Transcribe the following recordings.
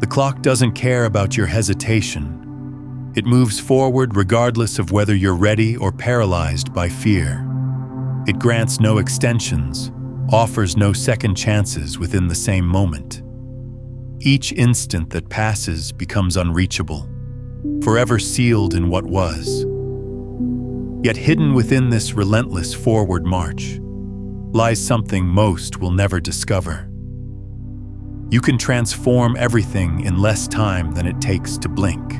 The clock doesn't care about your hesitation. It moves forward regardless of whether you're ready or paralyzed by fear. It grants no extensions, offers no second chances within the same moment. Each instant that passes becomes unreachable, forever sealed in what was. Yet hidden within this relentless forward march lies something most will never discover. You can transform everything in less time than it takes to blink.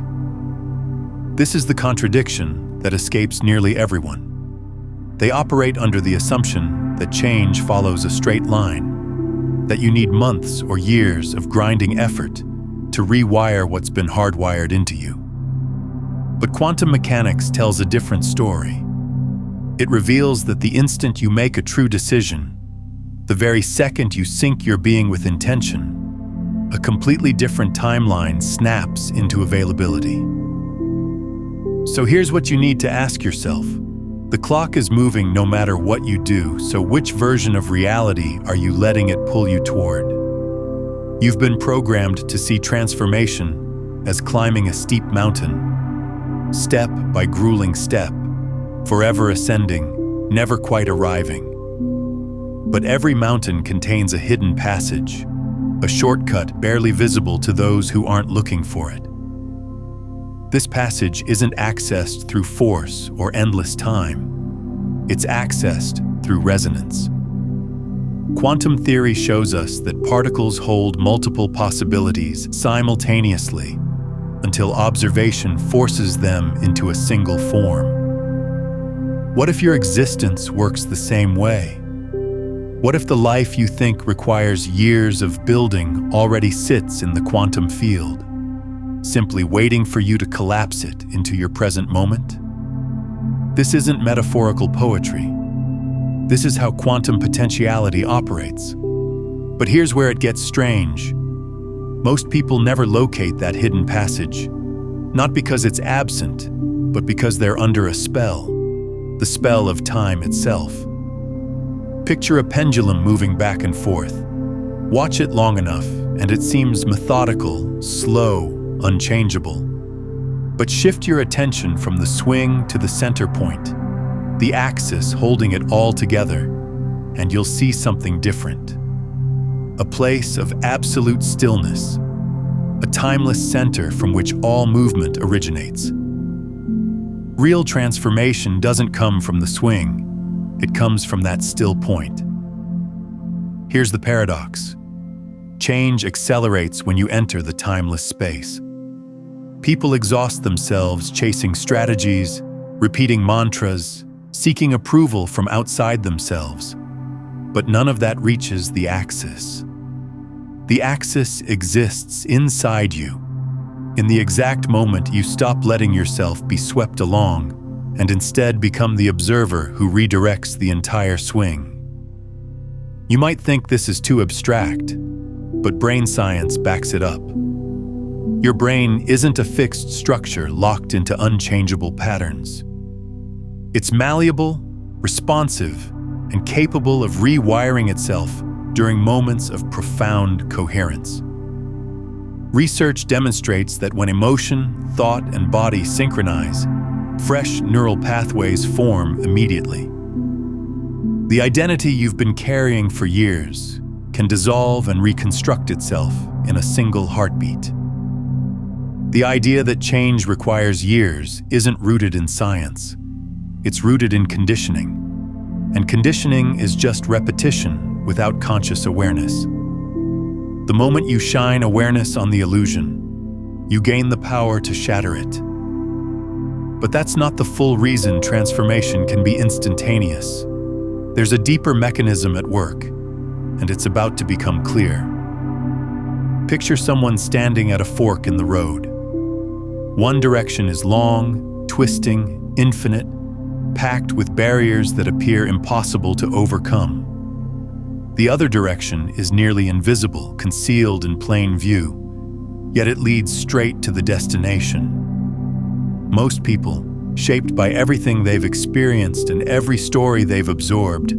This is the contradiction that escapes nearly everyone. They operate under the assumption that change follows a straight line, that you need months or years of grinding effort to rewire what's been hardwired into you. But quantum mechanics tells a different story. It reveals that the instant you make a true decision, the very second you sync your being with intention, a completely different timeline snaps into availability. So here's what you need to ask yourself. The clock is moving no matter what you do, so which version of reality are you letting it pull you toward? You've been programmed to see transformation as climbing a steep mountain, step by grueling step, forever ascending, never quite arriving. But every mountain contains a hidden passage, a shortcut barely visible to those who aren't looking for it. This passage isn't accessed through force or endless time. It's accessed through resonance. Quantum theory shows us that particles hold multiple possibilities simultaneously until observation forces them into a single form. What if your existence works the same way? What if the life you think requires years of building already sits in the quantum field, simply waiting for you to collapse it into your present moment? This isn't metaphorical poetry. This is how quantum potentiality operates. But here's where it gets strange. Most people never locate that hidden passage, not because it's absent, but because they're under a spell, the spell of time itself. Picture a pendulum moving back and forth. Watch it long enough, and it seems methodical, slow, unchangeable. But shift your attention from the swing to the center point, the axis holding it all together, and you'll see something different. A place of absolute stillness, a timeless center from which all movement originates. Real transformation doesn't come from the swing. It comes from that still point. Here's the paradox. Change accelerates when you enter the timeless space. People exhaust themselves chasing strategies, repeating mantras, seeking approval from outside themselves. But none of that reaches the axis. The axis exists inside you. In the exact moment you stop letting yourself be swept along and instead become the observer who redirects the entire swing. You might think this is too abstract, but brain science backs it up. Your brain isn't a fixed structure locked into unchangeable patterns. It's malleable, responsive, and capable of rewiring itself during moments of profound coherence. Research demonstrates that when emotion, thought, and body synchronize, fresh neural pathways form immediately. The identity you've been carrying for years can dissolve and reconstruct itself in a single heartbeat. The idea that change requires years isn't rooted in science. It's rooted in conditioning. And conditioning is just repetition without conscious awareness. The moment you shine awareness on the illusion, you gain the power to shatter it. But that's not the full reason transformation can be instantaneous. There's a deeper mechanism at work, and it's about to become clear. Picture someone standing at a fork in the road. One direction is long, twisting, infinite, packed with barriers that appear impossible to overcome. The other direction is nearly invisible, concealed in plain view, yet it leads straight to the destination. Most people, shaped by everything they've experienced and every story they've absorbed,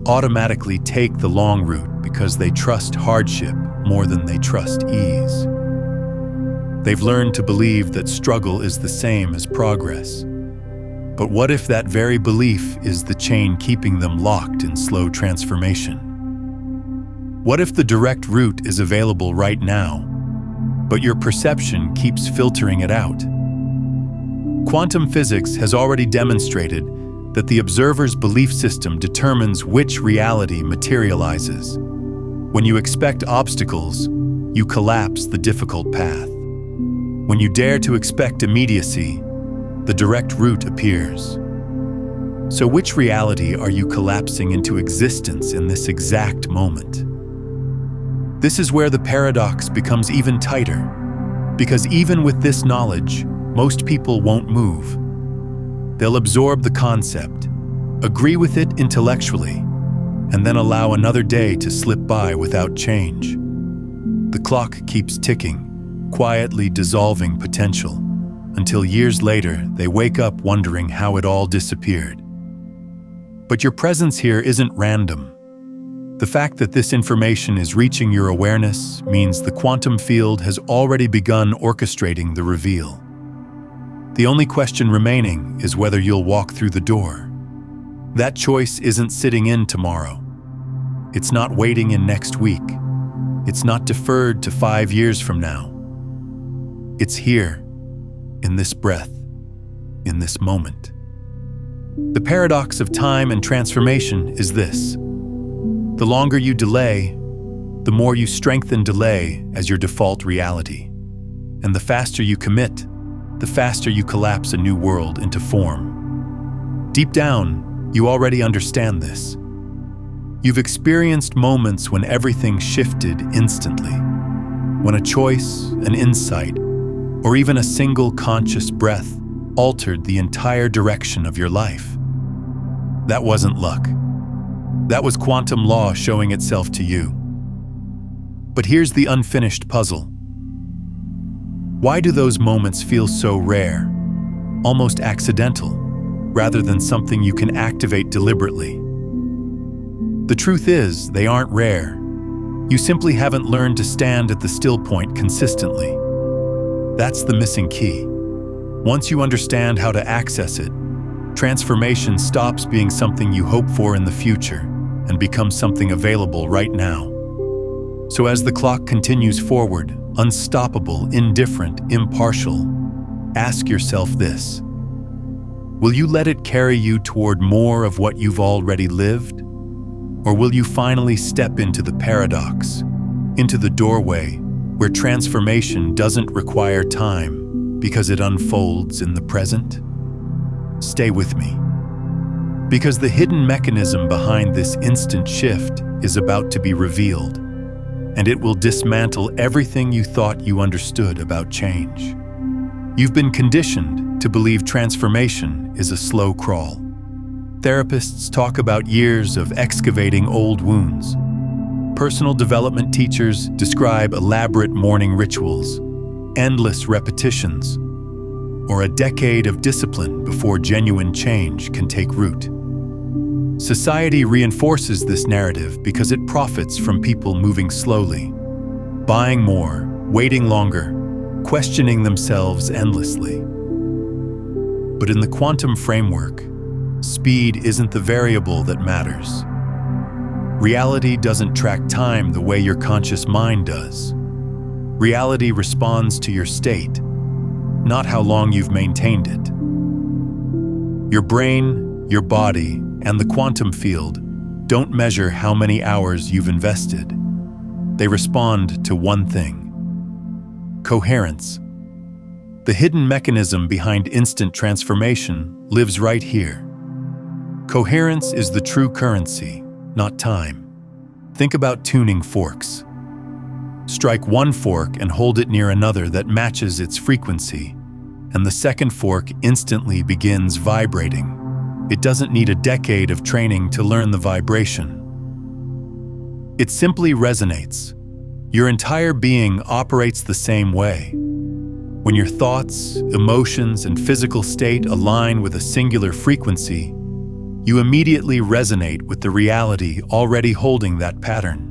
automatically take the long route because they trust hardship more than they trust ease. They've learned to believe that struggle is the same as progress. But what if that very belief is the chain keeping them locked in slow transformation? What if the direct route is available right now, but your perception keeps filtering it out? Quantum physics has already demonstrated that the observer's belief system determines which reality materializes. When you expect obstacles, you collapse the difficult path. When you dare to expect immediacy, the direct route appears. So which reality are you collapsing into existence in this exact moment? This is where the paradox becomes even tighter, because even with this knowledge, most people won't move. They'll absorb the concept, agree with it intellectually, and then allow another day to slip by without change. The clock keeps ticking, quietly dissolving potential, until years later they wake up wondering how it all disappeared. But your presence here isn't random. The fact that this information is reaching your awareness means the quantum field has already begun orchestrating the reveal. The only question remaining is whether you'll walk through the door. That choice isn't sitting in tomorrow. It's not waiting in next week. It's not deferred to 5 years from now. It's here, in this breath, in this moment. The paradox of time and transformation is this: the longer you delay, the more you strengthen delay as your default reality. And the faster you commit, the faster you collapse a new world into form. Deep down, you already understand this. You've experienced moments when everything shifted instantly, when a choice, an insight, or even a single conscious breath altered the entire direction of your life. That wasn't luck. That was quantum law showing itself to you. But here's the unfinished puzzle. Why do those moments feel so rare, almost accidental, rather than something you can activate deliberately? The truth is, they aren't rare. You simply haven't learned to stand at the still point consistently. That's the missing key. Once you understand how to access it, transformation stops being something you hope for in the future and becomes something available right now. So as the clock continues forward, unstoppable, indifferent, impartial, ask yourself this: will you let it carry you toward more of what you've already lived? Or will you finally step into the paradox, into the doorway where transformation doesn't require time because it unfolds in the present? Stay with me, because the hidden mechanism behind this instant shift is about to be revealed, and it will dismantle everything you thought you understood about change. You've been conditioned to believe transformation is a slow crawl. Therapists talk about years of excavating old wounds. Personal development teachers describe elaborate morning rituals, endless repetitions, or a decade of discipline before genuine change can take root. Society reinforces this narrative because it profits from people moving slowly, buying more, waiting longer, questioning themselves endlessly. But in the quantum framework, speed isn't the variable that matters. Reality doesn't track time the way your conscious mind does. Reality responds to your state, not how long you've maintained it. Your brain, your body, and the quantum field don't measure how many hours you've invested. They respond to one thing: coherence. The hidden mechanism behind instant transformation lives right here. Coherence is the true currency, not time. Think about tuning forks. Strike one fork and hold it near another that matches its frequency, and the second fork instantly begins vibrating. It doesn't need a decade of training to learn the vibration. It simply resonates. Your entire being operates the same way. When your thoughts, emotions, and physical state align with a singular frequency, you immediately resonate with the reality already holding that pattern.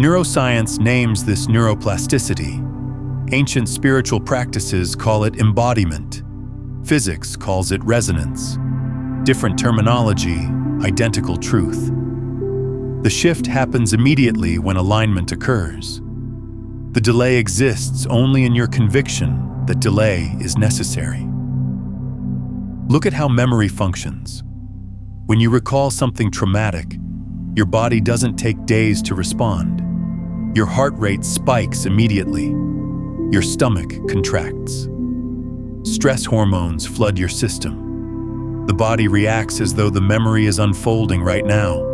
Neuroscience names this neuroplasticity, Ancient spiritual practices call it embodiment. Physics calls it resonance. Different terminology, identical truth. The shift happens immediately when alignment occurs. The delay exists only in your conviction that delay is necessary. Look at how memory functions. When you recall something traumatic, your body doesn't take days to respond. Your heart rate spikes immediately. Your stomach contracts. Stress hormones flood your system. The body reacts as though the memory is unfolding right now.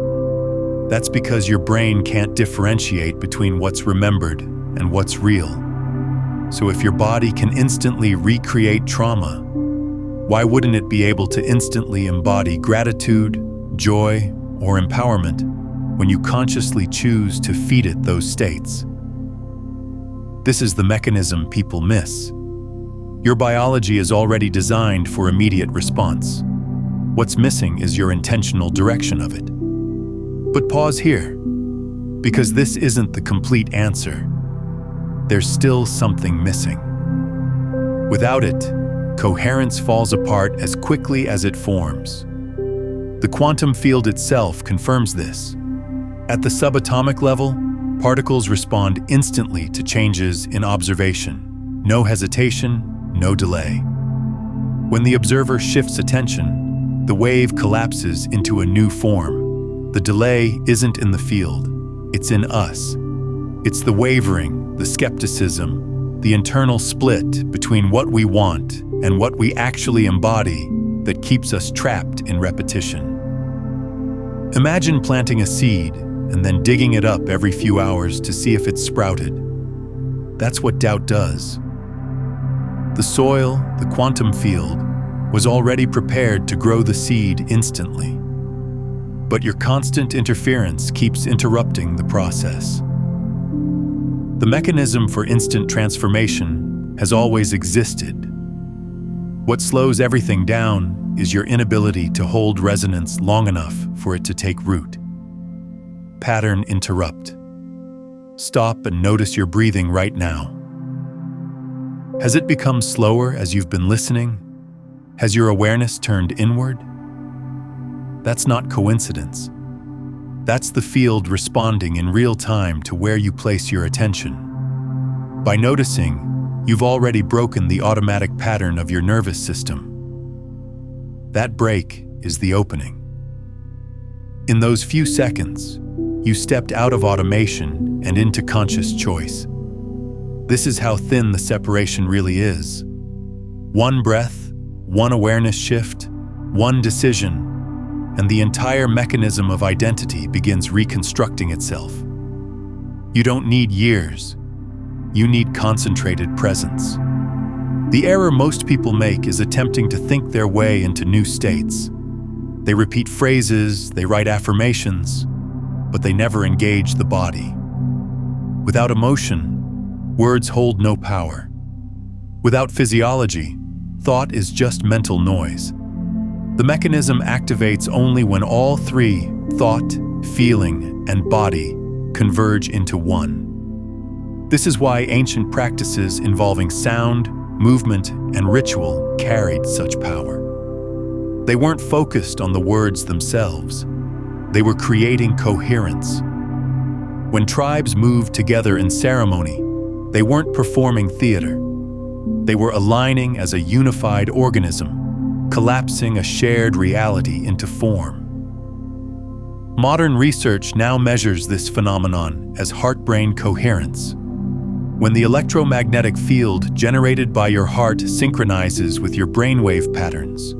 That's because your brain can't differentiate between what's remembered and what's real. So if your body can instantly recreate trauma, why wouldn't it be able to instantly embody gratitude, joy, or empowerment when you consciously choose to feed it those states? This is the mechanism people miss. Your biology is already designed for immediate response. What's missing is your intentional direction of it. But pause here, because this isn't the complete answer. There's still something missing. Without it, coherence falls apart as quickly as it forms. The quantum field itself confirms this. At the subatomic level, particles respond instantly to changes in observation. No hesitation, no delay. When the observer shifts attention, the wave collapses into a new form. The delay isn't in the field, it's in us. It's the wavering, the skepticism, the internal split between what we want and what we actually embody that keeps us trapped in repetition. Imagine planting a seed and then digging it up every few hours to see if it's sprouted. That's what doubt does. The soil, the quantum field, was already prepared to grow the seed instantly. But your constant interference keeps interrupting the process. The mechanism for instant transformation has always existed. What slows everything down is your inability to hold resonance long enough for it to take root. Pattern interrupt. Stop and notice your breathing right now. Has it become slower as you've been listening? Has your awareness turned inward? That's not coincidence. That's the field responding in real time to where you place your attention. By noticing, you've already broken the automatic pattern of your nervous system. That break is the opening. In those few seconds, you stepped out of automation and into conscious choice. This is how thin the separation really is. One breath, one awareness shift, one decision, and the entire mechanism of identity begins reconstructing itself. You don't need years. You need concentrated presence. The error most people make is attempting to think their way into new states. They repeat phrases, they write affirmations, but they never engage the body. Without emotion, words hold no power. Without physiology, thought is just mental noise. The mechanism activates only when all three, thought, feeling, and body, converge into one. This is why ancient practices involving sound, movement, and ritual carried such power. They weren't focused on the words themselves. They were creating coherence. When tribes moved together in ceremony, they weren't performing theater. They were aligning as a unified organism, collapsing a shared reality into form. Modern research now measures this phenomenon as heart-brain coherence. When the electromagnetic field generated by your heart synchronizes with your brainwave patterns,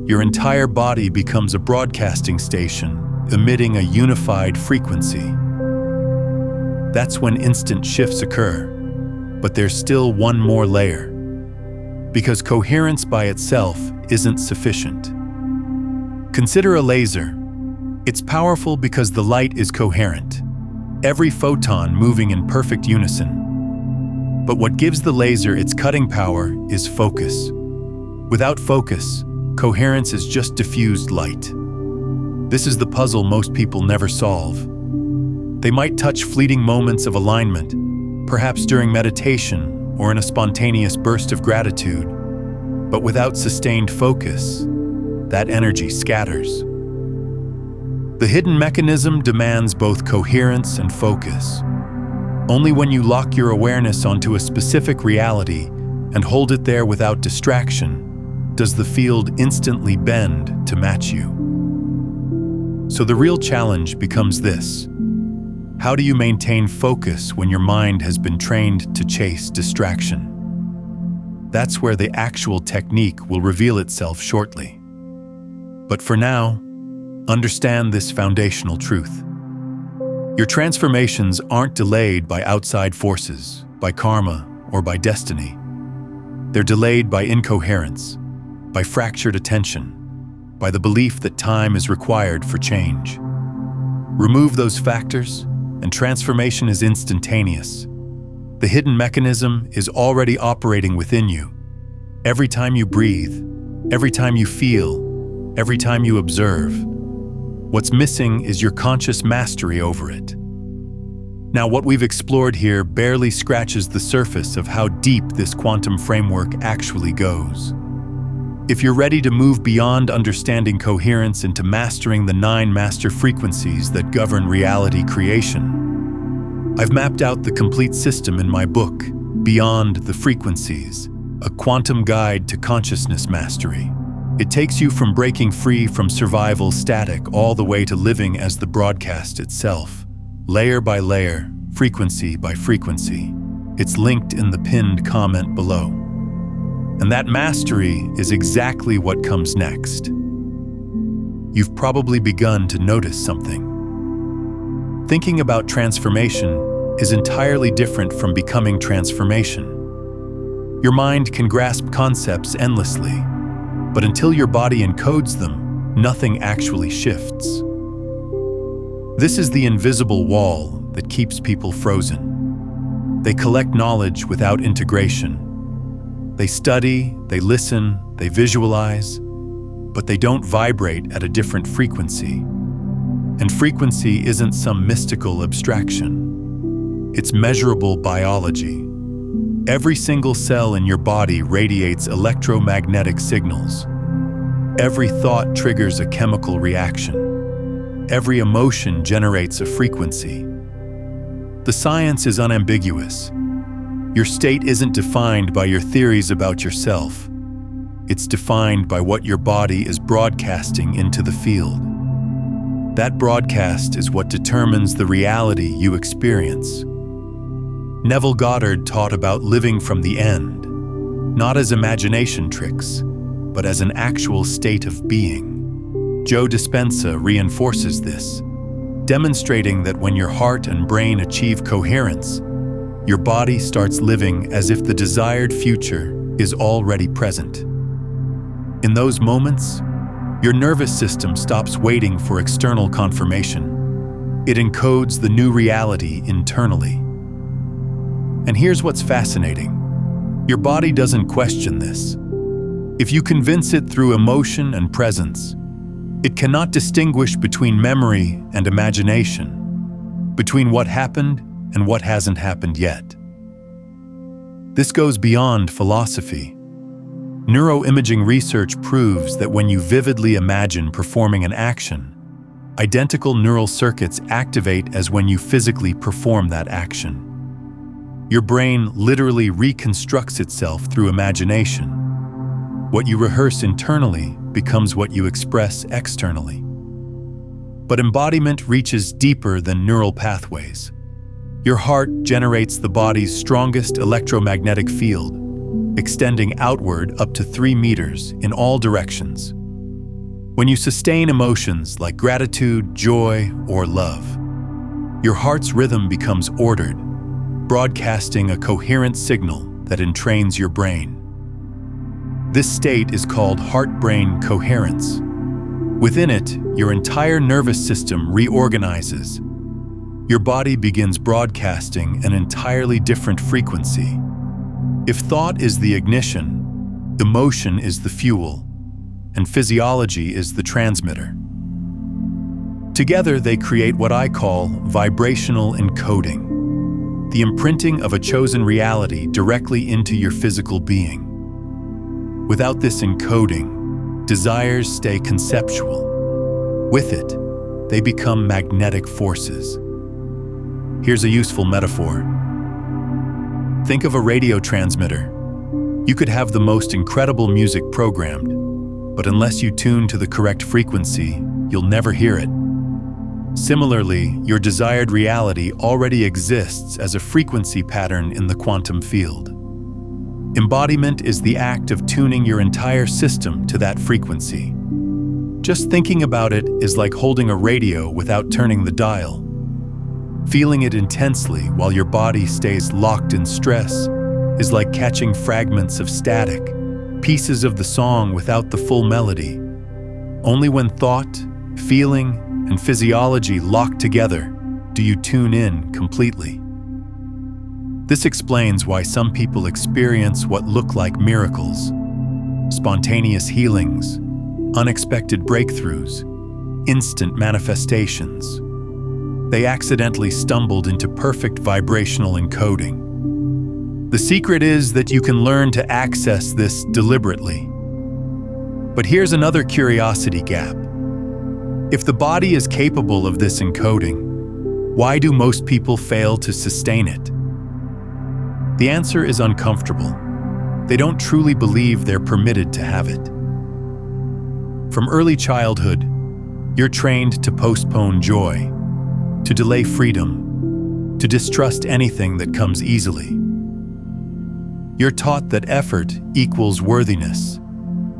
your entire body becomes a broadcasting station, emitting a unified frequency. That's when instant shifts occur, but there's still one more layer. Because coherence by itself isn't sufficient. Consider a laser. It's powerful because the light is coherent, every photon moving in perfect unison. But what gives the laser its cutting power is focus. Without focus, coherence is just diffused light. This is the puzzle most people never solve. They might touch fleeting moments of alignment, perhaps during meditation or in a spontaneous burst of gratitude, but without sustained focus, that energy scatters. The hidden mechanism demands both coherence and focus. Only when you lock your awareness onto a specific reality and hold it there without distraction does the field instantly bend to match you. So the real challenge becomes this: how do you maintain focus when your mind has been trained to chase distraction? That's where the actual technique will reveal itself shortly. But for now, understand this foundational truth. Your transformations aren't delayed by outside forces, by karma, or by destiny. They're delayed by incoherence, by fractured attention, by the belief that time is required for change. Remove those factors, and transformation is instantaneous. The hidden mechanism is already operating within you. Every time you breathe, every time you feel, every time you observe. What's missing is your conscious mastery over it. Now, what we've explored here barely scratches the surface of how deep this quantum framework actually goes. If you're ready to move beyond understanding coherence into mastering the 9 master frequencies that govern reality creation, I've mapped out the complete system in my book, Beyond the Frequencies, a quantum guide to consciousness mastery. It takes you from breaking free from survival static all the way to living as the broadcast itself, layer by layer, frequency by frequency. It's linked in the pinned comment below. And that mastery is exactly what comes next. You've probably begun to notice something. Thinking about transformation is entirely different from becoming transformation. Your mind can grasp concepts endlessly, but until your body encodes them, nothing actually shifts. This is the invisible wall that keeps people frozen. They collect knowledge without integration. They study, they listen, they visualize, but they don't vibrate at a different frequency. And frequency isn't some mystical abstraction. It's measurable biology. Every single cell in your body radiates electromagnetic signals. Every thought triggers a chemical reaction. Every emotion generates a frequency. The science is unambiguous. Your state isn't defined by your theories about yourself. It's defined by what your body is broadcasting into the field. That broadcast is what determines the reality you experience. Neville Goddard taught about living from the end, not as imagination tricks, but as an actual state of being. Joe Dispenza reinforces this, demonstrating that when your heart and brain achieve coherence, your body starts living as if the desired future is already present. In those moments, your nervous system stops waiting for external confirmation. It encodes the new reality internally. And here's what's fascinating. Your body doesn't question this. If you convince it through emotion and presence, it cannot distinguish between memory and imagination, between what happened and what hasn't happened yet. This goes beyond philosophy. Neuroimaging research proves that when you vividly imagine performing an action, identical neural circuits activate as when you physically perform that action. Your brain literally reconstructs itself through imagination. What you rehearse internally becomes what you express externally. But embodiment reaches deeper than neural pathways. Your heart generates the body's strongest electromagnetic field, extending outward up to 3 meters in all directions. When you sustain emotions like gratitude, joy, or love, your heart's rhythm becomes ordered, broadcasting a coherent signal that entrains your brain. This state is called heart-brain coherence. Within it, your entire nervous system reorganizes. Your body begins broadcasting an entirely different frequency. If thought is the ignition, emotion is the fuel, and physiology is the transmitter. Together, they create what I call vibrational encoding. the imprinting of a chosen reality directly into your physical being. Without this encoding, desires stay conceptual. With it, they become magnetic forces. Here's a useful metaphor. Think of a radio transmitter. You could have the most incredible music programmed, but unless you tune to the correct frequency, you'll never hear it. Similarly, your desired reality already exists as a frequency pattern in the quantum field. Embodiment is the act of tuning your entire system to that frequency. Just thinking about it is like holding a radio without turning the dial. Feeling it intensely while your body stays locked in stress is like catching fragments of static, pieces of the song without the full melody. Only when thought, feeling, and physiology lock together do you tune in completely. This explains why some people experience what look like miracles, spontaneous healings, unexpected breakthroughs, instant manifestations. They accidentally stumbled into perfect vibrational encoding. The secret is that you can learn to access this deliberately. But here's another curiosity gap. If the body is capable of this encoding, why do most people fail to sustain it? The answer is uncomfortable. They don't truly believe they're permitted to have it. From early childhood, you're trained to postpone joy, to delay freedom, to distrust anything that comes easily. You're taught that effort equals worthiness,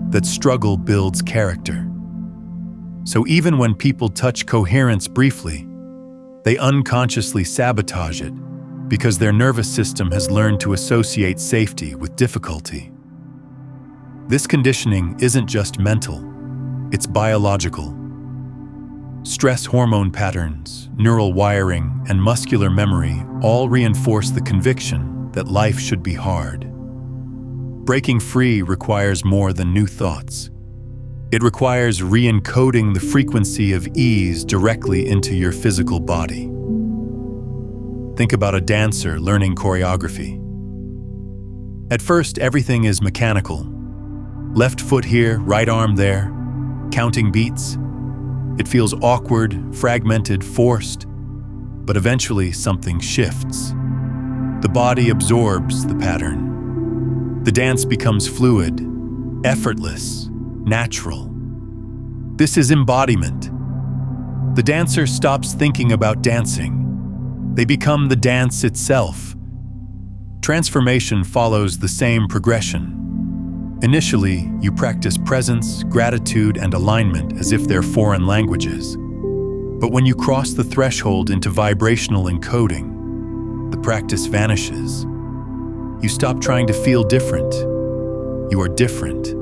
that struggle builds character. So even when people touch coherence briefly, they unconsciously sabotage it because their nervous system has learned to associate safety with difficulty. This conditioning isn't just mental, it's biological. Stress hormone patterns, neural wiring, and muscular memory all reinforce the conviction that life should be hard. Breaking free requires more than new thoughts. It requires re-encoding the frequency of ease directly into your physical body. Think about a dancer learning choreography. At first, everything is mechanical. Left foot here, right arm there, counting beats. It feels awkward, fragmented, forced, but eventually something shifts. The body absorbs the pattern. The dance becomes fluid, effortless, natural. This is embodiment. The dancer stops thinking about dancing. They become the dance itself. Transformation follows the same progression. Initially, you practice presence, gratitude, and alignment as if they're foreign languages. But when you cross the threshold into vibrational encoding, the practice vanishes. You stop trying to feel different. You are different.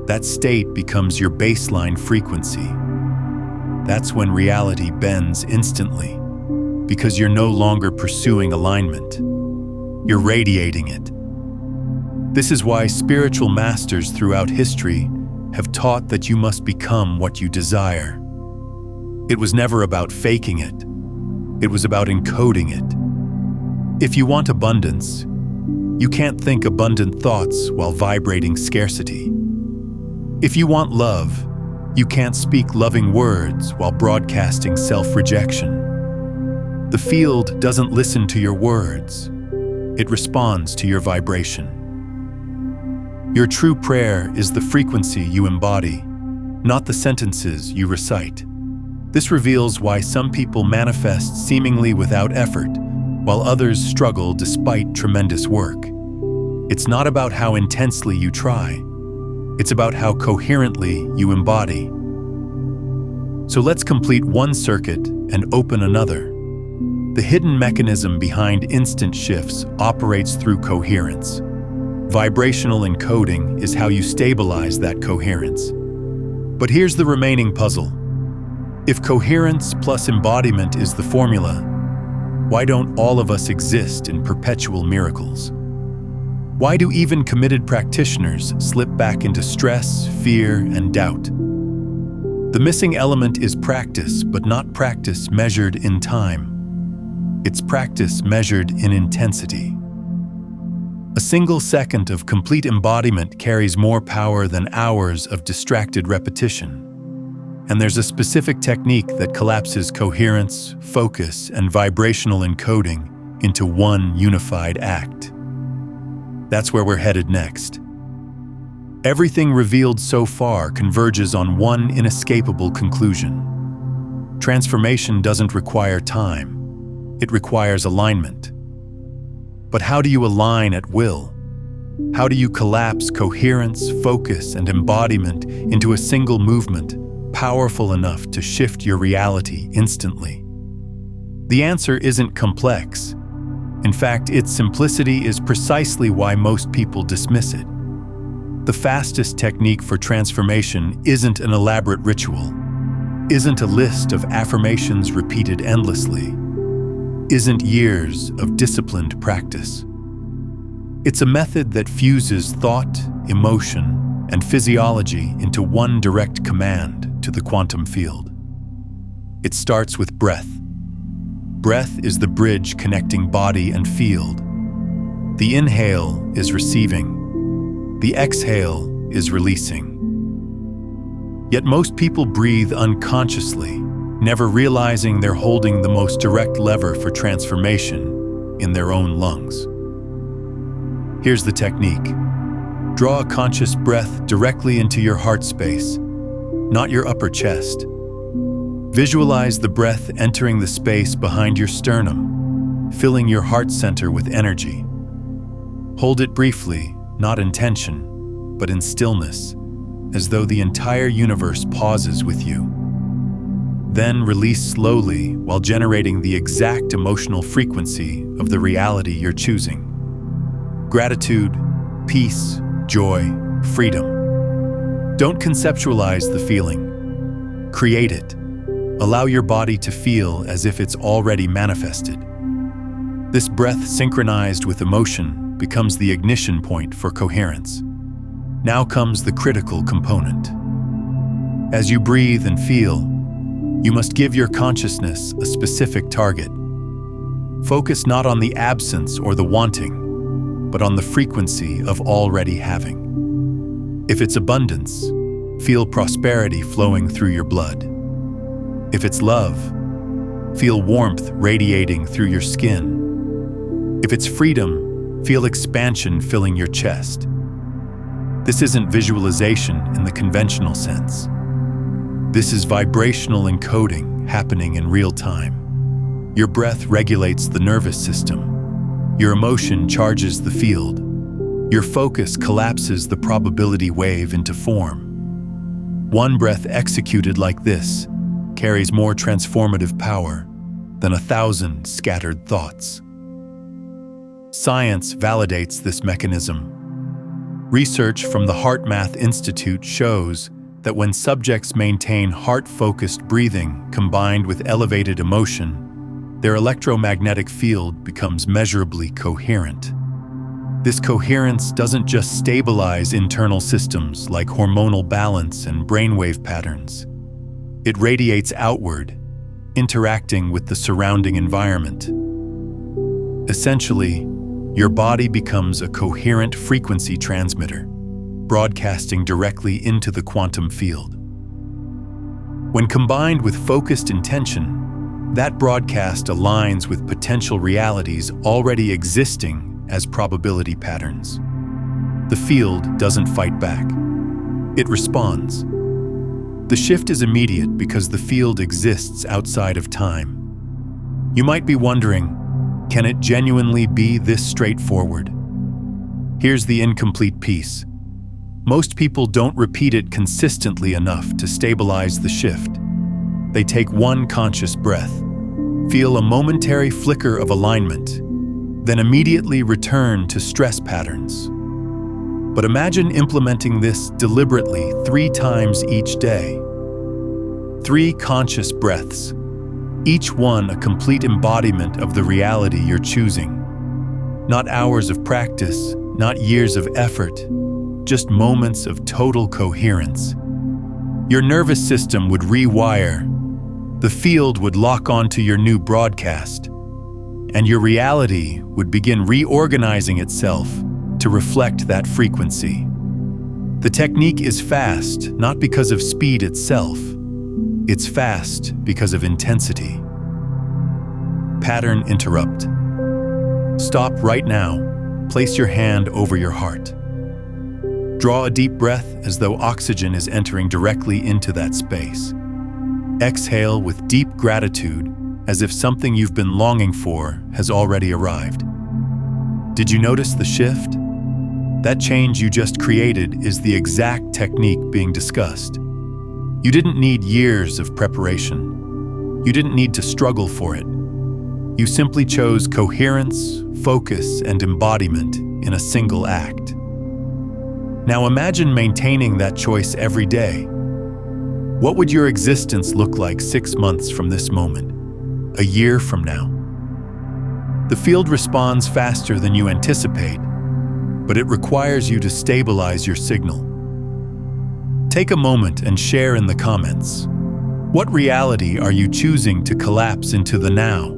That state becomes your baseline frequency. That's when reality bends instantly, because you're no longer pursuing alignment. You're radiating it. This is why spiritual masters throughout history have taught that you must become what you desire. It was never about faking it. It was about encoding it. If you want abundance, you can't think abundant thoughts while vibrating scarcity. If you want love, you can't speak loving words while broadcasting self-rejection. The field doesn't listen to your words. It responds to your vibration. Your true prayer is the frequency you embody, not the sentences you recite. This reveals why some people manifest seemingly without effort, while others struggle despite tremendous work. It's not about how intensely you try. It's about how coherently you embody. So let's complete one circuit and open another. The hidden mechanism behind instant shifts operates through coherence. Vibrational encoding is how you stabilize that coherence. But here's the remaining puzzle. If coherence plus embodiment is the formula, why don't all of us exist in perpetual miracles? Why do even committed practitioners slip back into stress, fear, and doubt? The missing element is practice, but not practice measured in time. It's practice measured in intensity. A single second of complete embodiment carries more power than hours of distracted repetition. And there's a specific technique that collapses coherence, focus, and vibrational encoding into one unified act. That's where we're headed next. Everything revealed so far converges on one inescapable conclusion. Transformation doesn't require time. It requires alignment. But how do you align at will? How do you collapse coherence, focus, and embodiment into a single movement, powerful enough to shift your reality instantly? The answer isn't complex. In fact, its simplicity is precisely why most people dismiss it. The fastest technique for transformation isn't an elaborate ritual, isn't a list of affirmations repeated endlessly, isn't years of disciplined practice. It's a method that fuses thought, emotion, and physiology into one direct command to the quantum field. It starts with breath. Breath is the bridge connecting body and field. The inhale is receiving. The exhale is releasing. Yet most people breathe unconsciously, never realizing they're holding the most direct lever for transformation in their own lungs. Here's the technique. Draw a conscious breath directly into your heart space, not your upper chest. Visualize the breath entering the space behind your sternum, filling your heart center with energy. Hold it briefly, not in tension, but in stillness, as though the entire universe pauses with you. Then release slowly while generating the exact emotional frequency of the reality you're choosing. Gratitude, peace, joy, freedom. Don't conceptualize the feeling. Create it. Allow your body to feel as if it's already manifested. This breath synchronized with emotion becomes the ignition point for coherence. Now comes the critical component. As you breathe and feel, you must give your consciousness a specific target. Focus not on the absence or the wanting, but on the frequency of already having. If it's abundance, feel prosperity flowing through your blood. If it's love, feel warmth radiating through your skin. If it's freedom, feel expansion filling your chest. This isn't visualization in the conventional sense. This is vibrational encoding happening in real time. Your breath regulates the nervous system. Your emotion charges the field. Your focus collapses the probability wave into form. One breath executed like this carries more transformative power than 1,000 scattered thoughts. Science validates this mechanism. Research from the HeartMath Institute shows that when subjects maintain heart-focused breathing combined with elevated emotion, their electromagnetic field becomes measurably coherent. This coherence doesn't just stabilize internal systems like hormonal balance and brainwave patterns. It radiates outward, interacting with the surrounding environment. Essentially, your body becomes a coherent frequency transmitter, broadcasting directly into the quantum field. When combined with focused intention, that broadcast aligns with potential realities already existing as probability patterns. The field doesn't fight back. It responds. The shift is immediate because the field exists outside of time. You might be wondering, can it genuinely be this straightforward? Here's the incomplete piece. Most people don't repeat it consistently enough to stabilize the shift. They take one conscious breath, feel a momentary flicker of alignment, then immediately return to stress patterns. But imagine implementing this deliberately 3 times each day. 3 conscious breaths, each one a complete embodiment of the reality you're choosing. Not hours of practice, not years of effort, just moments of total coherence. Your nervous system would rewire. The field would lock onto your new broadcast. and your reality would begin reorganizing itself to reflect that frequency. The technique is fast, not because of speed itself. It's fast because of intensity. Pattern interrupt. Stop right now. Place your hand over your heart. Draw a deep breath as though oxygen is entering directly into that space. Exhale with deep gratitude, as if something you've been longing for has already arrived. Did you notice the shift? That change you just created is the exact technique being discussed. You didn't need years of preparation. You didn't need to struggle for it. You simply chose coherence, focus, and embodiment in a single act. Now imagine maintaining that choice every day. What would your existence look like 6 months from this moment? A year from now? The field responds faster than you anticipate, but it requires you to stabilize your signal. Take a moment and share in the comments. What reality are you choosing to collapse into the now?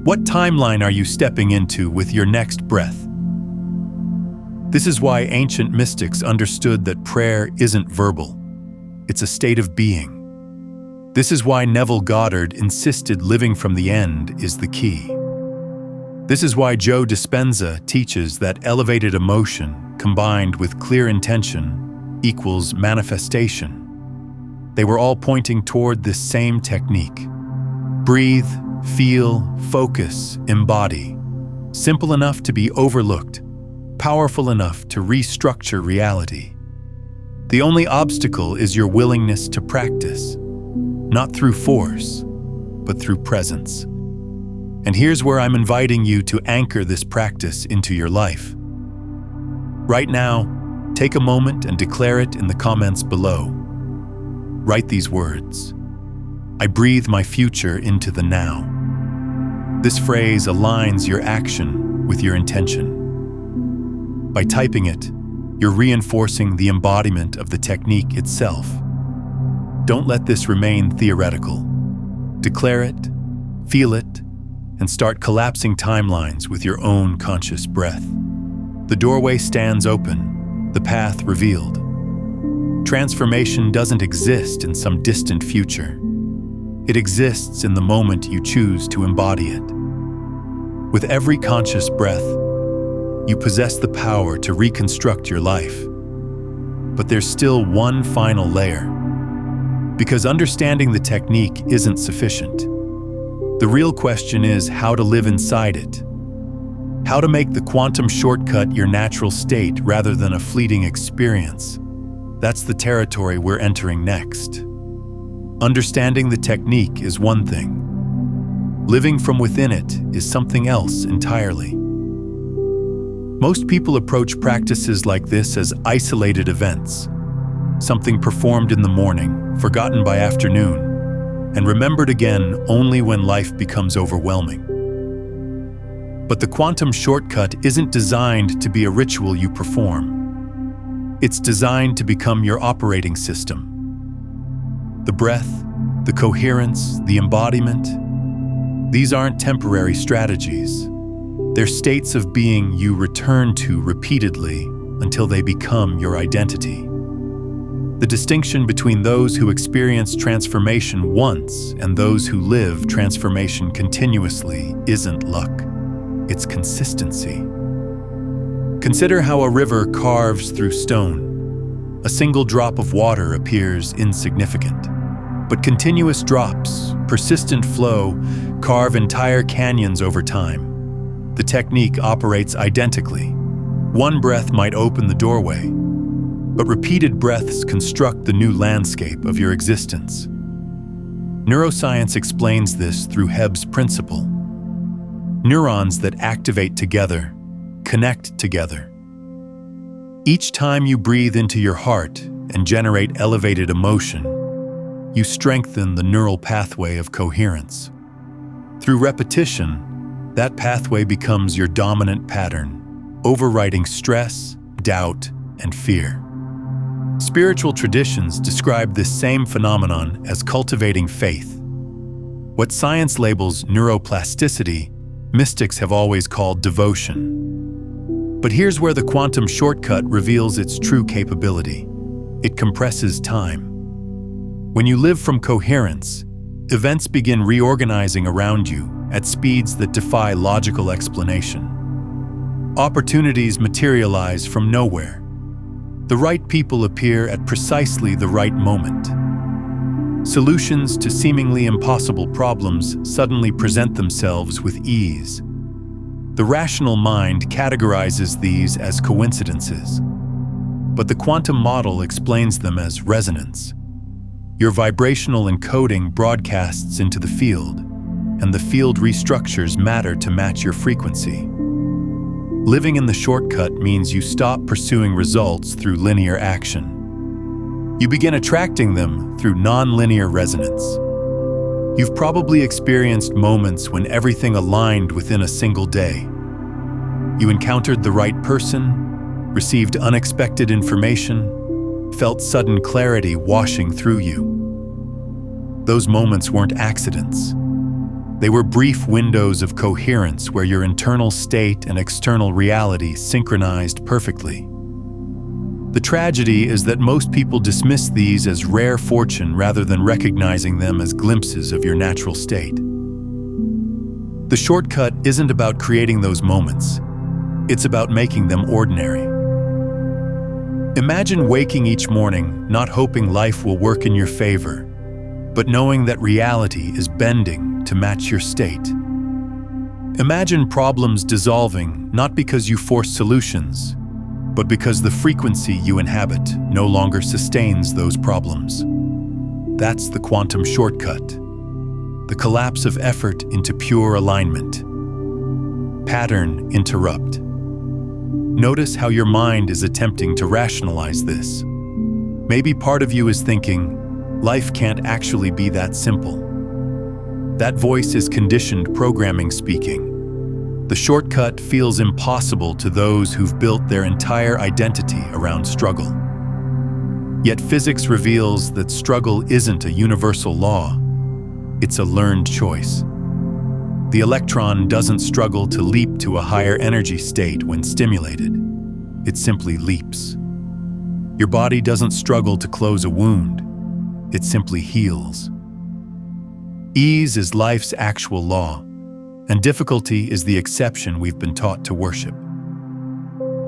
What timeline are you stepping into with your next breath? This is why ancient mystics understood that prayer isn't verbal. It's a state of being. This is why Neville Goddard insisted living from the end is the key. This is why Joe Dispenza teaches that elevated emotion combined with clear intention equals manifestation. They were all pointing toward this same technique. Breathe, feel, focus, embody. Simple enough to be overlooked, powerful enough to restructure reality. The only obstacle is your willingness to practice, not through force, but through presence. And here's where I'm inviting you to anchor this practice into your life. Right now, take a moment and declare it in the comments below. Write these words. I breathe my future into the now. This phrase aligns your action with your intention. By typing it, you're reinforcing the embodiment of the technique itself. Don't let this remain theoretical. Declare it, feel it, and start collapsing timelines with your own conscious breath. The doorway stands open, the path revealed. Transformation doesn't exist in some distant future. It exists in the moment you choose to embody it. With every conscious breath, you possess the power to reconstruct your life. But there's still one final layer. Because understanding the technique isn't sufficient. The real question is how to live inside it. How to make the quantum shortcut your natural state rather than a fleeting experience. That's the territory we're entering next. Understanding the technique is one thing. Living from within it is something else entirely. Most people approach practices like this as isolated events, something performed in the morning, forgotten by afternoon, and remembered again only when life becomes overwhelming. But the quantum shortcut isn't designed to be a ritual you perform. It's designed to become your operating system. The breath, the coherence, the embodiment, these aren't temporary strategies. They're states of being you return to repeatedly until they become your identity. The distinction between those who experience transformation once and those who live transformation continuously isn't luck, it's consistency. Consider how a river carves through stone. A single drop of water appears insignificant, but continuous drops, persistent flow, carve entire canyons over time. The technique operates identically. One breath might open the doorway, but repeated breaths construct the new landscape of your existence. Neuroscience explains this through Hebb's principle. Neurons that activate together, connect together. Each time you breathe into your heart and generate elevated emotion, you strengthen the neural pathway of coherence. Through repetition, that pathway becomes your dominant pattern, overriding stress, doubt, and fear. Spiritual traditions describe this same phenomenon as cultivating faith. What science labels neuroplasticity mystics have always called devotion. But here's where the quantum shortcut reveals its true capability. It compresses time. When you live from coherence, events begin reorganizing around you at speeds that defy logical explanation. Opportunities materialize from nowhere. The right people appear at precisely the right moment. Solutions to seemingly impossible problems suddenly present themselves with ease. The rational mind categorizes these as coincidences, but the quantum model explains them as resonance. Your vibrational encoding broadcasts into the field, and the field restructures matter to match your frequency. Living in the shortcut means you stop pursuing results through linear action. You begin attracting them through non-linear resonance. You've probably experienced moments when everything aligned within a single day. You encountered the right person, received unexpected information, felt sudden clarity washing through you. Those moments weren't accidents. They were brief windows of coherence where your internal state and external reality synchronized perfectly. The tragedy is that most people dismiss these as rare fortune rather than recognizing them as glimpses of your natural state. The shortcut isn't about creating those moments. It's about making them ordinary. Imagine waking each morning not hoping life will work in your favor, but knowing that reality is bending to match your state. Imagine problems dissolving not because you force solutions, but because the frequency you inhabit no longer sustains those problems. That's the quantum shortcut, the collapse of effort into pure alignment. Pattern interrupt. Notice how your mind is attempting to rationalize this. Maybe part of you is thinking, life can't actually be that simple. That voice is conditioned programming speaking. The shortcut feels impossible to those who've built their entire identity around struggle. Yet physics reveals that struggle isn't a universal law. It's a learned choice. The electron doesn't struggle to leap to a higher energy state when stimulated. It simply leaps. Your body doesn't struggle to close a wound. It simply heals. Ease is life's actual law, and difficulty is the exception we've been taught to worship.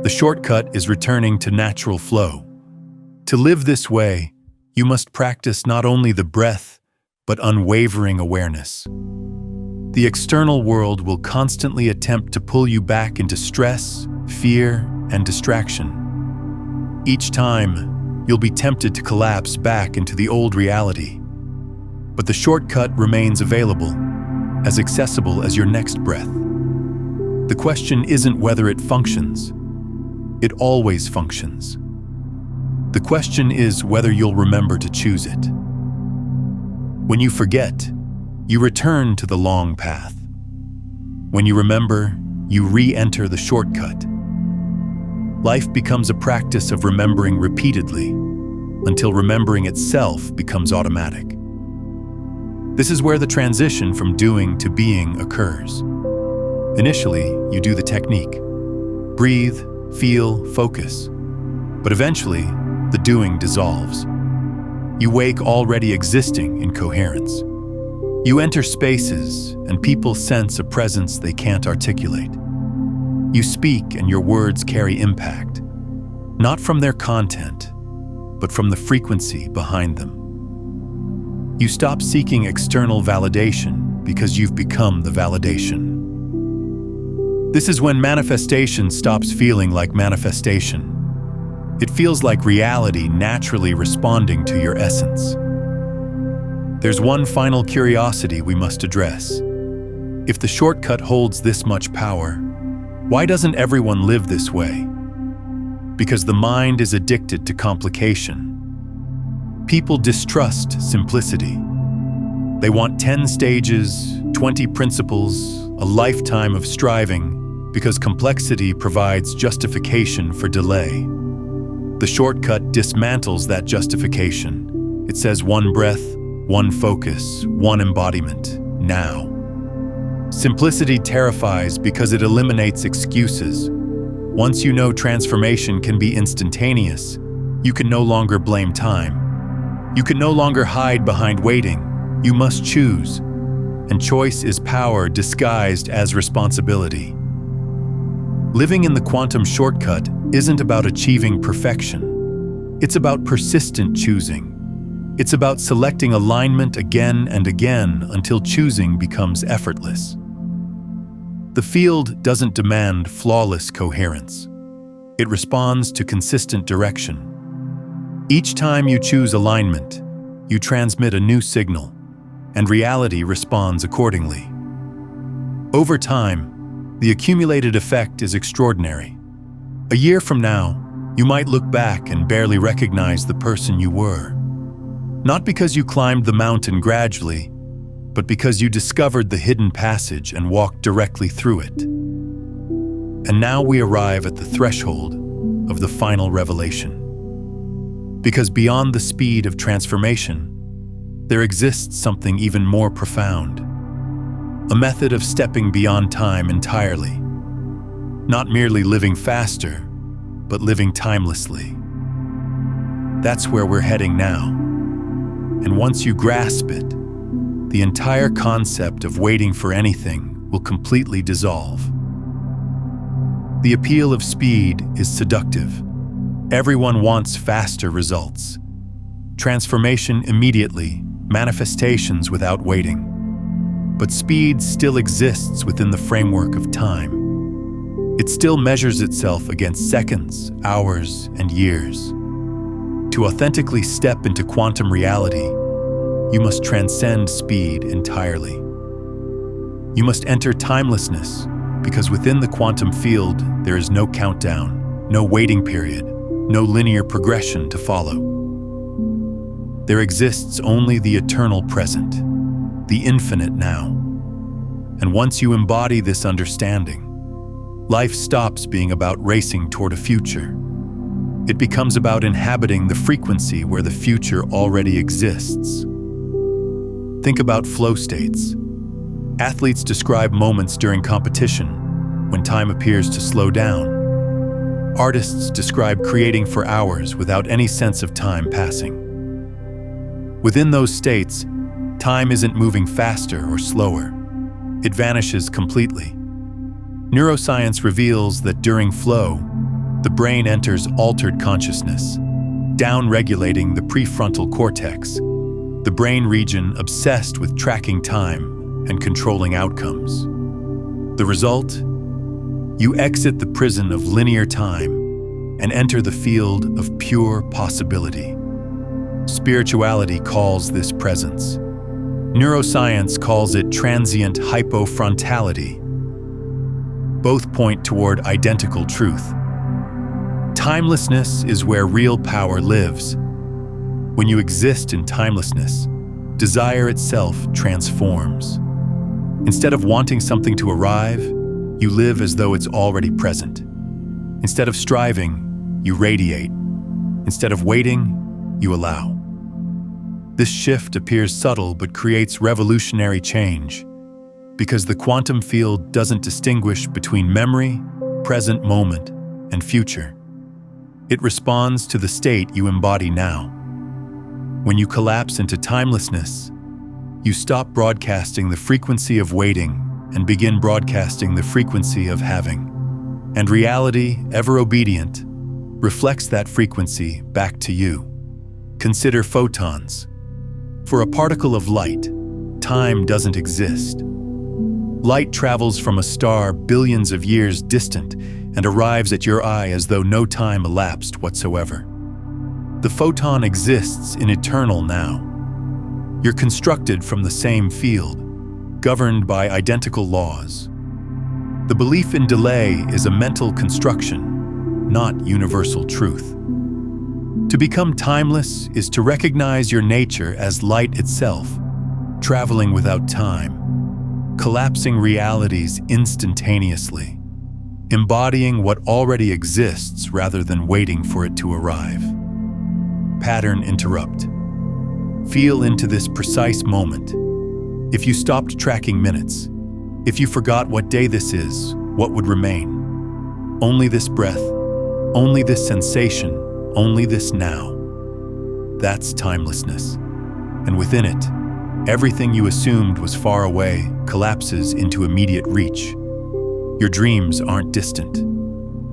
The shortcut is returning to natural flow. To live this way, you must practice not only the breath, but unwavering awareness. The external world will constantly attempt to pull you back into stress, fear, and distraction. Each time, you'll be tempted to collapse back into the old reality. But the shortcut remains available, as accessible as your next breath. The question isn't whether it functions. It always functions. The question is whether you'll remember to choose it. When you forget, you return to the long path. When you remember, you re-enter the shortcut. Life becomes a practice of remembering repeatedly, until remembering itself becomes automatic. This is where the transition from doing to being occurs. Initially, you do the technique. Breathe, feel, focus. But eventually, the doing dissolves. You wake already existing in coherence. You enter spaces, and people sense a presence they can't articulate. You speak, and your words carry impact, not from their content, but from the frequency behind them. You stop seeking external validation because you've become the validation. This is when manifestation stops feeling like manifestation. It feels like reality naturally responding to your essence. There's one final curiosity we must address. If the shortcut holds this much power, why doesn't everyone live this way? Because the mind is addicted to complication. People distrust simplicity. They want 10 stages, 20 principles, a lifetime of striving, because complexity provides justification for delay. The shortcut dismantles that justification. It says one breath, one focus, one embodiment, now. Simplicity terrifies because it eliminates excuses. Once you know transformation can be instantaneous, you can no longer blame time. You can no longer hide behind waiting. You must choose. And choice is power disguised as responsibility. Living in the quantum shortcut isn't about achieving perfection. It's about persistent choosing. It's about selecting alignment again and again until choosing becomes effortless. The field doesn't demand flawless coherence. It responds to consistent direction. Each time you choose alignment, you transmit a new signal, and reality responds accordingly. Over time, the accumulated effect is extraordinary. A year from now, you might look back and barely recognize the person you were. Not because you climbed the mountain gradually, but because you discovered the hidden passage and walked directly through it. And now we arrive at the threshold of the final revelation. Because beyond the speed of transformation, there exists something even more profound. A method of stepping beyond time entirely. Not merely living faster, but living timelessly. That's where we're heading now. And once you grasp it, the entire concept of waiting for anything will completely dissolve. The appeal of speed is seductive. Everyone wants faster results. Transformation immediately, manifestations without waiting. But speed still exists within the framework of time. It still measures itself against seconds, hours, and years. To authentically step into quantum reality, you must transcend speed entirely. You must enter timelessness, because within the quantum field, there is no countdown, no waiting period, no linear progression to follow. There exists only the eternal present, the infinite now. And once you embody this understanding, life stops being about racing toward a future. It becomes about inhabiting the frequency where the future already exists. Think about flow states. Athletes describe moments during competition when time appears to slow down. Artists describe creating for hours without any sense of time passing. Within those states, time isn't moving faster or slower. It vanishes completely. Neuroscience reveals that during flow, the brain enters altered consciousness, down-regulating the prefrontal cortex, the brain region obsessed with tracking time and controlling outcomes. The result? You exit the prison of linear time and enter the field of pure possibility. Spirituality calls this presence. Neuroscience calls it transient hypofrontality. Both point toward identical truth. Timelessness is where real power lives. When you exist in timelessness, desire itself transforms. Instead of wanting something to arrive, you live as though it's already present. Instead of striving, you radiate. Instead of waiting, you allow. This shift appears subtle but creates revolutionary change, because the quantum field doesn't distinguish between memory, present moment, and future. It responds to the state you embody now. When you collapse into timelessness, you stop broadcasting the frequency of waiting and begin broadcasting the frequency of having. And reality, ever obedient, reflects that frequency back to you. Consider photons. For a particle of light, time doesn't exist. Light travels from a star billions of years distant and arrives at your eye as though no time elapsed whatsoever. The photon exists in eternal now. You're constructed from the same field, governed by identical laws. The belief in delay is a mental construction, not universal truth. To become timeless is to recognize your nature as light itself, traveling without time, collapsing realities instantaneously, embodying what already exists rather than waiting for it to arrive. Pattern interrupt. Feel into this precise moment. If you stopped tracking minutes, If you forgot what day this is, what would remain? Only this breath, only this sensation, only this now. That's timelessness. And within it, everything you assumed was far away collapses into immediate reach. Your dreams aren't distant.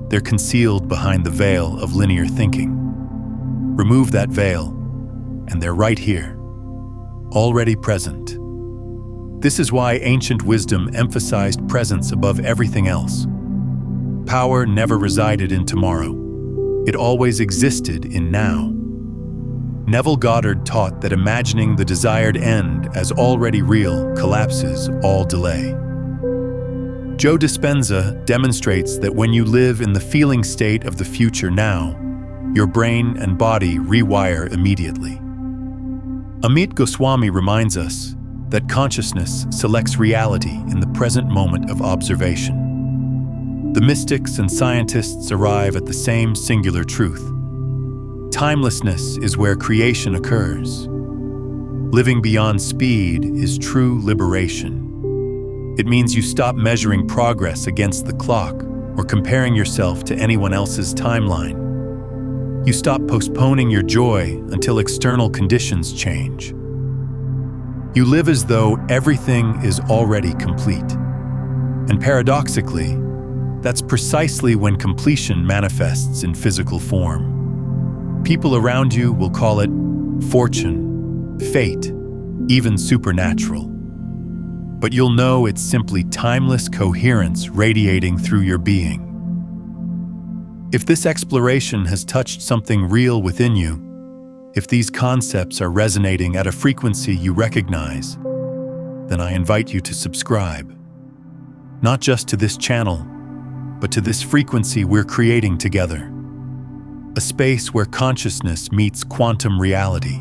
They're concealed behind the veil of linear thinking. Remove that veil, and they're right here, already present. This is why ancient wisdom emphasized presence above everything else. Power never resided in tomorrow. It always existed in now. Neville Goddard taught that imagining the desired end as already real collapses all delay. Joe Dispenza demonstrates that when you live in the feeling state of the future now, your brain and body rewire immediately. Amit Goswami reminds us that consciousness selects reality in the present moment of observation. The mystics and scientists arrive at the same singular truth. Timelessness is where creation occurs. Living beyond speed is true liberation. It means you stop measuring progress against the clock or comparing yourself to anyone else's timeline. You stop postponing your joy until external conditions change. You live as though everything is already complete. And paradoxically, that's precisely when completion manifests in physical form. People around you will call it fortune, fate, even supernatural. But you'll know it's simply timeless coherence radiating through your being. If this exploration has touched something real within you, if these concepts are resonating at a frequency you recognize, then I invite you to subscribe. Not just to this channel, but to this frequency we're creating together. A space where consciousness meets quantum reality.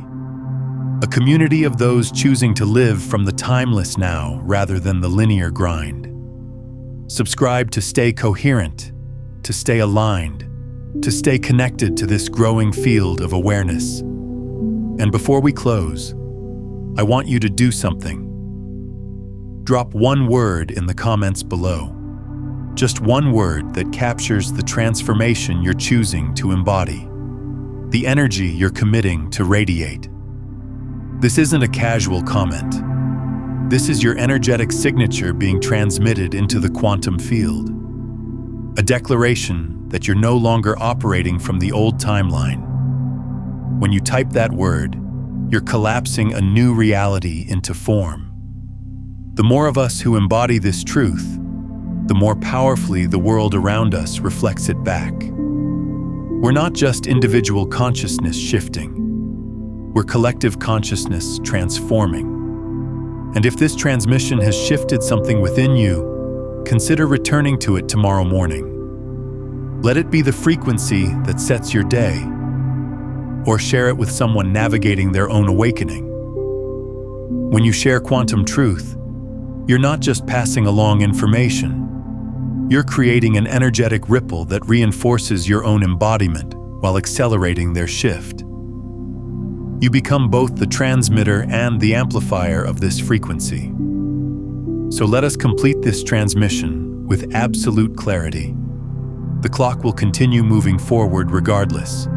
A community of those choosing to live from the timeless now rather than the linear grind. Subscribe to stay coherent, to stay aligned, to stay connected to this growing field of awareness. And before we close, I want you to do something. Drop one word in the comments below. Just one word that captures the transformation you're choosing to embody, the energy you're committing to radiate. This isn't a casual comment. This is your energetic signature being transmitted into the quantum field. A declaration that you're no longer operating from the old timeline. When you type that word, you're collapsing a new reality into form. The more of us who embody this truth, the more powerfully the world around us reflects it back. We're not just individual consciousness shifting. We're collective consciousness transforming. And if this transmission has shifted something within you, consider returning to it tomorrow morning. Let it be the frequency that sets your day, or share it with someone navigating their own awakening. When you share quantum truth, you're not just passing along information. You're creating an energetic ripple that reinforces your own embodiment while accelerating their shift. You become both the transmitter and the amplifier of this frequency. So let us complete this transmission with absolute clarity. The clock will continue moving forward regardless.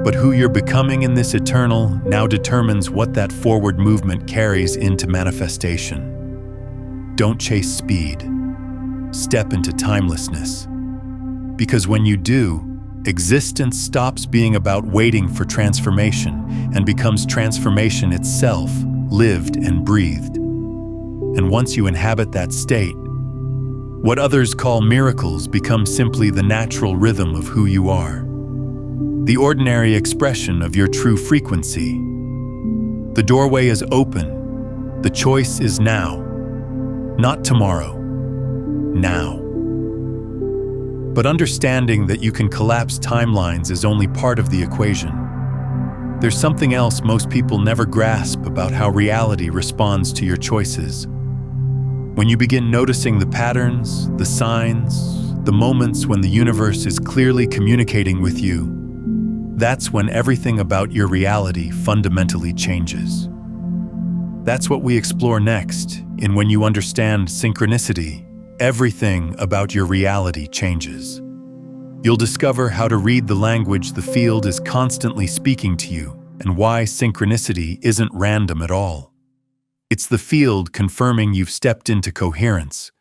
But who you're becoming in this eternal now determines what that forward movement carries into manifestation. Don't chase speed. Step into timelessness. Because when you do, existence stops being about waiting for transformation and becomes transformation itself, lived and breathed. And once you inhabit that state, what others call miracles become simply the natural rhythm of who you are. The ordinary expression of your true frequency. The doorway is open. The choice is now. Not tomorrow. Now. But understanding that you can collapse timelines is only part of the equation. There's something else most people never grasp about how reality responds to your choices. When you begin noticing the patterns, the signs, the moments when the universe is clearly communicating with you, that's when everything about your reality fundamentally changes. That's what we explore next, in When You Understand Synchronicity, everything about your reality changes. You'll discover how to read the language the field is constantly speaking to you, and why synchronicity isn't random at all. It's the field confirming you've stepped into coherence,